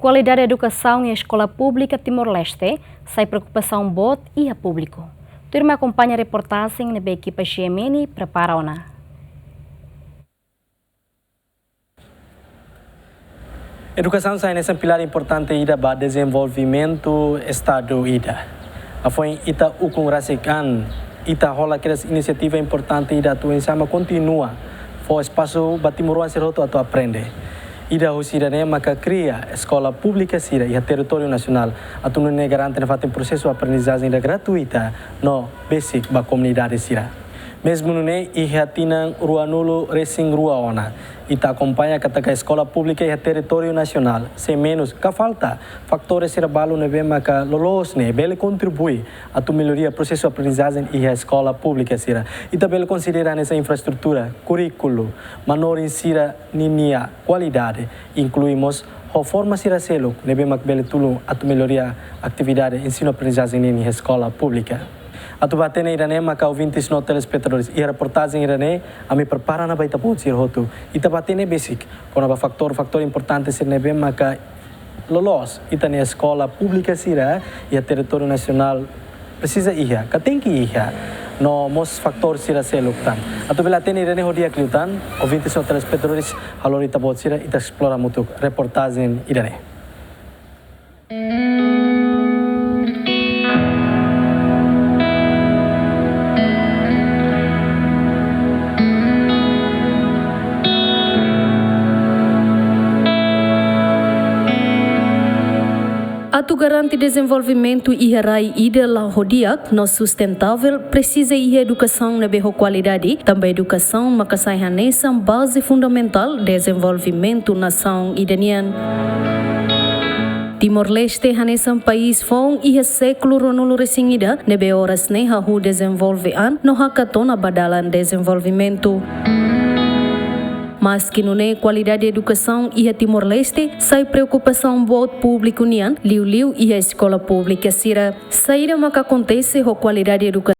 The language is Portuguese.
Kualidade Edukasaun em Escola Pública Timor-Leste sai preocupação bot e a público. Turma acompanha a reportagem na equipa XMN prepara-ona. Educação sai nessa pilar importante ida para desenvolvimento estado ida. Foi ita ukung rasikan ita rola aquelas iniciativa importante ida tu ensama continua for espaço batimuruan seroto atau aprende. Ida usira ne maka cria escola pública sira e território nacional atu ne garante na fatem processo aprendizagem da gratuita no basic ba comunidade sira. Mesmo ne ihatinang ruanulo racing ruaona ita acompanha kata escola pública e território nacional sem menos que falta fatores sira balo ne bem maka lolos ne bele contribui a tu melhoria processo aprendizagem e a escola pública sira ita bele considera nessa infraestrutura currículo manorin sira ninia qualidade incluímos a forma sira selo ne bem mak bele tulu a tu melhoria atividade ensino aprendizagem ni escola pública. Atu batene irane maka ouvintes no telespectadores e a reportagem irane a me prepara na baita ponto sir hotu ita batene basic quando ba factor importante sir nebe maka lolos ita na escola pública sira e a território nacional precisa ia ka tem que ia no mos factor sira seluktan atu bela tene irane hodia kliutan ouvintes no telespectadores halorita bot sira ita explora mutuk reportagem irane. Atu garante desenvolvimento e rai ida la hodiak no sustentável precisa e educação na berro qualidade também educação makasai hanesan base fundamental desenvolvimento nação idanian. Timor-Leste hanesan país fong e século ronolo resingida nebe horas ne hahu desenvolvean no hakatona badalan desenvolvimento. Mas que não é qualidade de educação e a Timor-Leste, sai preocupação bot público nian, liu e a escola pública sira. Saíra ma que acontece a qualidade de educação